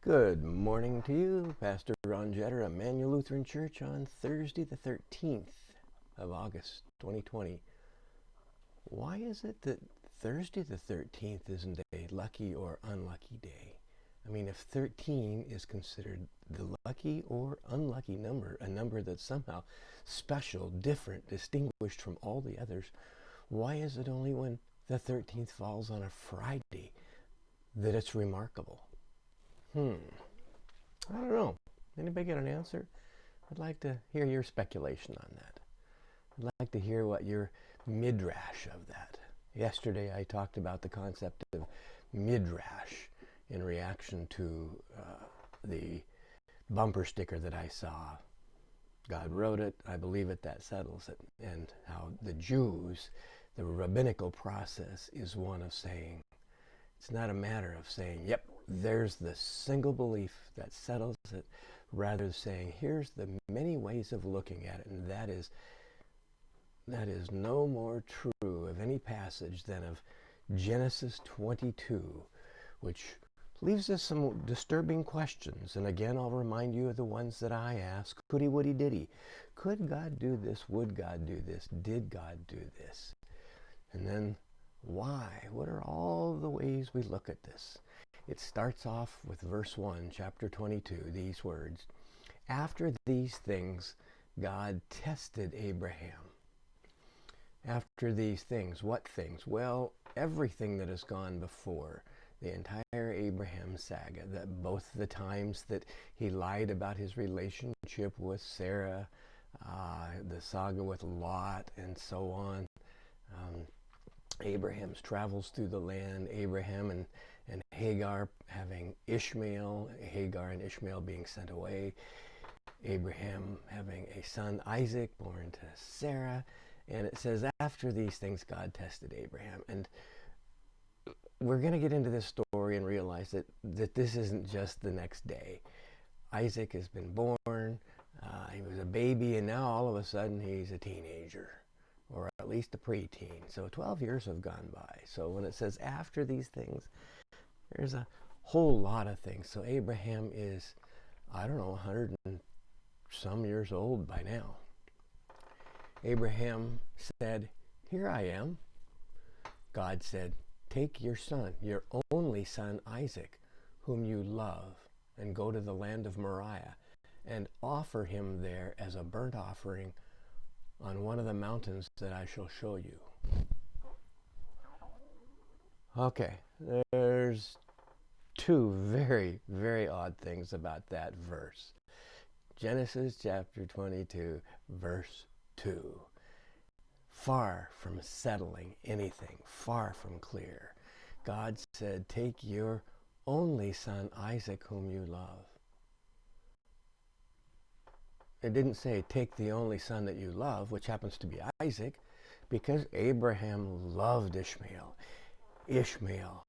Good morning to you, Pastor Ron Jetter, Immanuel Lutheran Church, on Thursday the 13th of August, 2020. Why is it that Thursday the 13th isn't a lucky or unlucky day? I mean, if 13 is considered the lucky or unlucky number, a number that's somehow special, different, distinguished from all the others, why is it only when the 13th falls on a Friday that it's remarkable? I don't know. Anybody get an answer? I'd like to hear your speculation on that. I'd like to hear what your midrash of that. Yesterday I talked about the concept of midrash in reaction to the bumper sticker that I saw. God wrote it, I believe it, that settles it. And how the Jews, the rabbinical process is one of saying, it's not a matter of saying, yep, there's the single belief that settles it, rather than saying, here's the many ways of looking at it, and that is no more true of any passage than of Genesis 22, which leaves us some disturbing questions. And again, I'll remind you of the ones that I ask. Couldy, wouldy, diddy. Could God do this? Would God do this? Did God do this? And then, why? What are all the ways we look at this? It starts off with verse 1, chapter 22, these words. After these things, God tested Abraham. After these things, what things? Well, everything that has gone before. The entire Abraham saga, that both the times that he lied about his relationship with Sarah, the saga with Lot, and so on. Abraham's travels through the land, Abraham and Hagar having Ishmael, Hagar and Ishmael being sent away, Abraham having a son, Isaac, born to Sarah. And it says, after these things, God tested Abraham. And we're going to get into this story and realize that this isn't just the next day. Isaac has been born, he was a baby, and now all of a sudden he's a teenager, or at least a preteen. So 12 years have gone by. So when it says after these things, there's a whole lot of things. So Abraham is, 100 and some years old by now. Abraham said, here I am. God said, take your son, your only son Isaac, whom you love, and go to the land of Moriah, and offer him there as a burnt offering on one of the mountains that I shall show you. Okay, there's two very, very odd things about that verse. Genesis chapter 22, verse 2. Far from settling anything, far from clear. God said, take your only son Isaac, whom you love. It didn't say, take the only son that you love, which happens to be Isaac, because Abraham loved Ishmael. Ishmael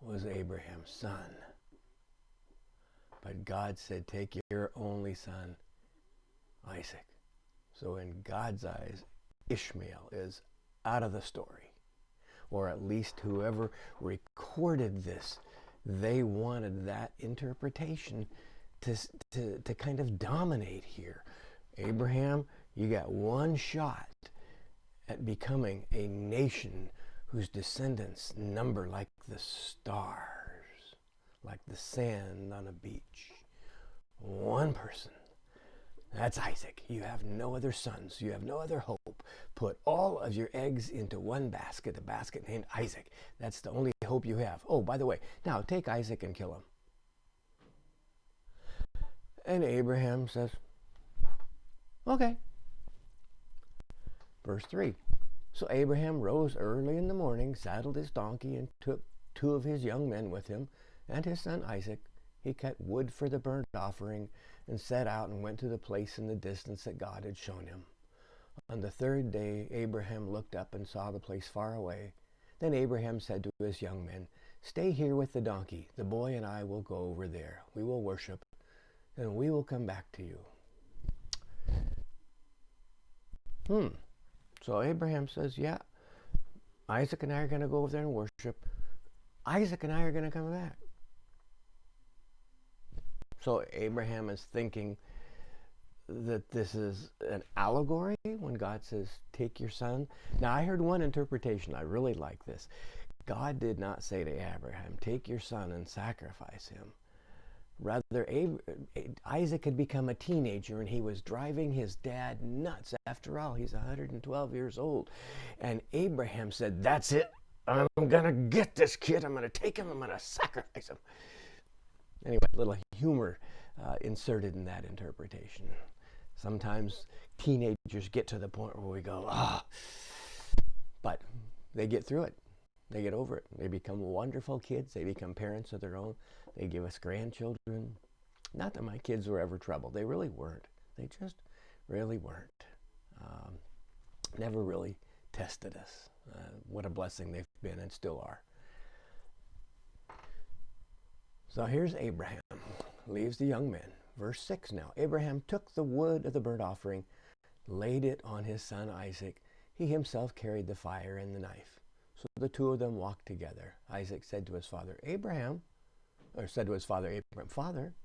was Abraham's son. But God said, take your only son, Isaac. So in God's eyes, Ishmael is out of the story. Or at least whoever recorded this, they wanted that interpretation to kind of dominate here. Abraham, you got one shot at becoming a nation whose descendants number like the stars, like the sand on a beach. One person. That's Isaac. You have no other sons. You have no other hope. Put all of your eggs into one basket, a basket named Isaac. That's the only hope you have. Oh, by the way, now take Isaac and kill him. And Abraham says, okay. Verse 3. So Abraham rose early in the morning, saddled his donkey, and took 2 of his young men with him, and his son Isaac. He cut wood for the burnt offering, and set out and went to the place in the distance that God had shown him. On the 3rd day, Abraham looked up and saw the place far away. Then Abraham said to his young men, stay here with the donkey. The boy and I will go over there. We will worship, and we will come back to you. So Abraham says, yeah, Isaac and I are going to go over there and worship. Isaac and I are going to come back. So Abraham is thinking that this is an allegory when God says, take your son. Now, I heard one interpretation. I really like this. God did not say to Abraham, take your son and sacrifice him. Rather, Isaac had become a teenager and he was driving his dad nuts. After all, he's 112 years old. And Abraham said, that's it. I'm going to get this kid. I'm going to take him. I'm going to sacrifice him. Anyway, a little humor inserted in that interpretation. Sometimes teenagers get to the point where we go, but they get through it. They get over it. They become wonderful kids. They become parents of their own. They give us grandchildren. Not that my kids were ever troubled. They really weren't. They just really weren't. Never really tested us. What a blessing they've been and still are. So here's Abraham. Leaves the young men. Verse 6 now. Abraham took the wood of the burnt offering, laid it on his son Isaac. He himself carried the fire and the knife. So the two of them walked together. Isaac said to his father Abraham, Father.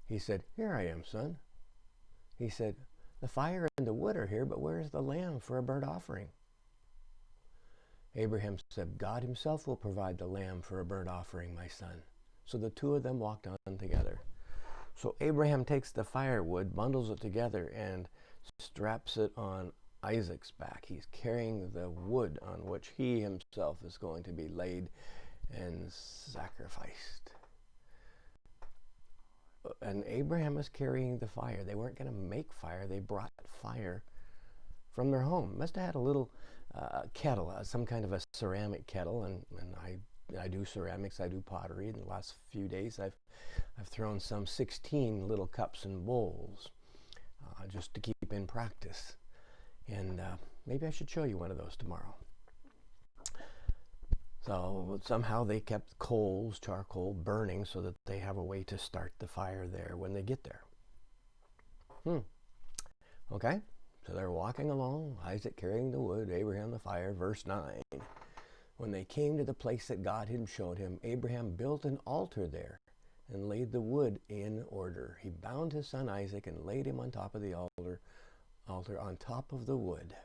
He said, here I am, son. He said, the fire and the wood are here, but where is the lamb for a burnt offering? Abraham said, God himself will provide the lamb for a burnt offering, my son. So the two of them walked on together. So Abraham takes the firewood, bundles it together, and straps it on Isaac's back. He's carrying the wood on which he himself is going to be laid and sacrificed. And Abraham is carrying the fire. They weren't going to make fire. They brought fire from their home. Must have had a little kettle, some kind of a ceramic kettle, and I do ceramics, I do pottery. In the last few days, I've thrown some 16 little cups and bowls just to keep in practice. And maybe I should show you one of those tomorrow. So somehow they kept charcoal burning so that they have a way to start the fire there when they get there. Okay, so they're walking along, Isaac carrying the wood, Abraham the fire. Verse 9. When they came to the place that God had showed him, Abraham built an altar there and laid the wood in order. He bound his son Isaac and laid him on top of the altar on top of the wood.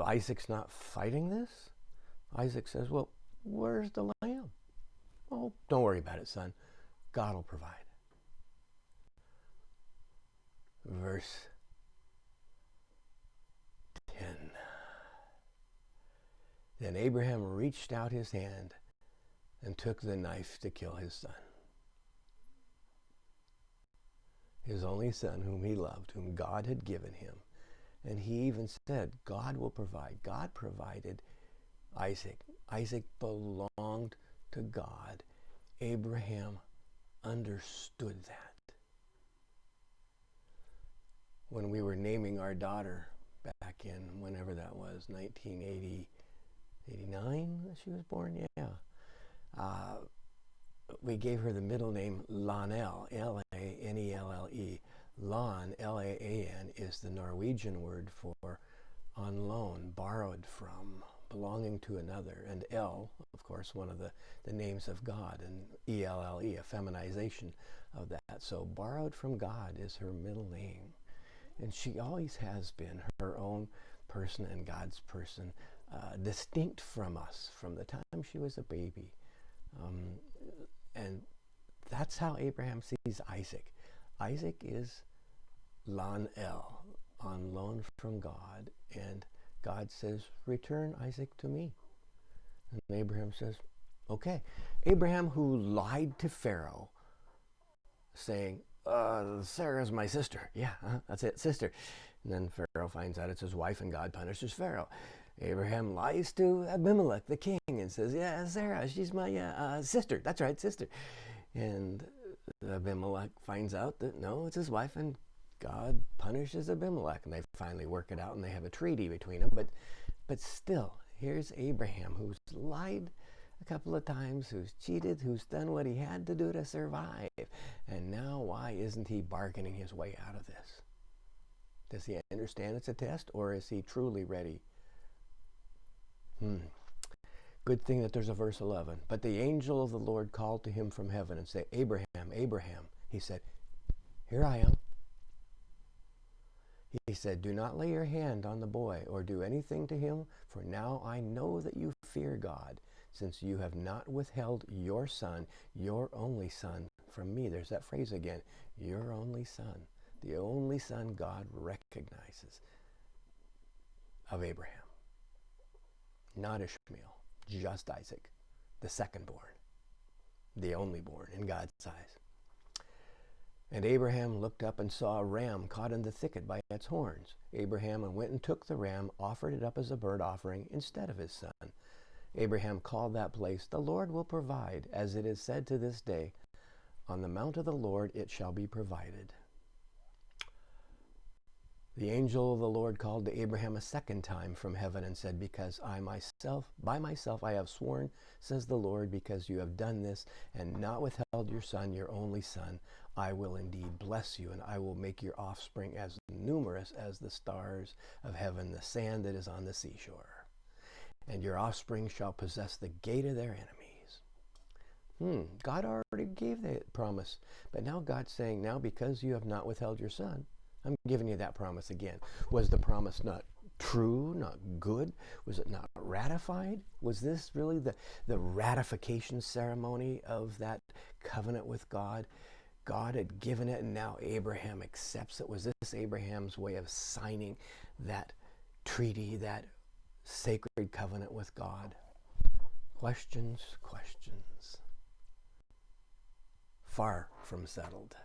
Isaac's not fighting this. Isaac says, well, where's the lamb? Oh, don't worry about it, son. God will provide. Verse 10. Then Abraham reached out his hand and took the knife to kill his son. His only son whom he loved, whom God had given him. And he even said, God will provide. God provided Isaac. Isaac belonged to God. Abraham understood that. When we were naming our daughter back in whenever that was, 1989 she was born? Yeah. We gave her the middle name Lanelle, L-A-N-E-L-L-E. Lan, L-A-A-N, is the Norwegian word for on loan, borrowed from, belonging to another. And El, of course, one of the names of God, and E-L-L-E, a feminization of that. So borrowed from God is her middle name. And she always has been her own person and God's person, distinct from us from the time she was a baby. And that's how Abraham sees Isaac. Isaac is Lan El, on loan from God, and God says, return Isaac to me. And Abraham says, okay. Abraham, who lied to Pharaoh, saying, Sarah's my sister. Yeah, that's it, sister. And then Pharaoh finds out it's his wife, and God punishes Pharaoh. Abraham lies to Abimelech, the king, and says, yeah, Sarah, she's my sister. That's right, sister. And Abimelech finds out that, no, it's his wife, and God punishes Abimelech. And they finally work it out, and they have a treaty between them. But still, here's Abraham, who's lied a couple of times, who's cheated, who's done what he had to do to survive. And now why isn't he bargaining his way out of this? Does he understand it's a test, or is he truly ready? Good thing that there's a verse 11. But the angel of the Lord called to him from heaven and said, Abraham, Abraham. He said, here I am. He said, do not lay your hand on the boy or do anything to him, for now I know that you fear God, since you have not withheld your son, your only son, from me. There's that phrase again, your only son, the only son God recognizes of Abraham. Not Ishmael, just Isaac, the second born, the only born in God's eyes. And Abraham looked up and saw a ram caught in the thicket by its horns. Abraham went and took the ram, offered it up as a burnt offering instead of his son. Abraham called that place, the Lord will provide, as it is said to this day, on the mount of the Lord it shall be provided. The angel of the Lord called to Abraham a second time from heaven and said, because by myself I have sworn, says the Lord, because you have done this and not withheld your son, your only son, I will indeed bless you, and I will make your offspring as numerous as the stars of heaven, the sand that is on the seashore. And your offspring shall possess the gate of their enemies. God already gave that promise, but now God's saying, now because you have not withheld your son, I'm giving you that promise again. Was the promise not true, not good? Was it not ratified? Was this really the ratification ceremony of that covenant with God? God had given it and now Abraham accepts it. Was this Abraham's way of signing that treaty, that sacred covenant with God? Questions, questions. Far from settled.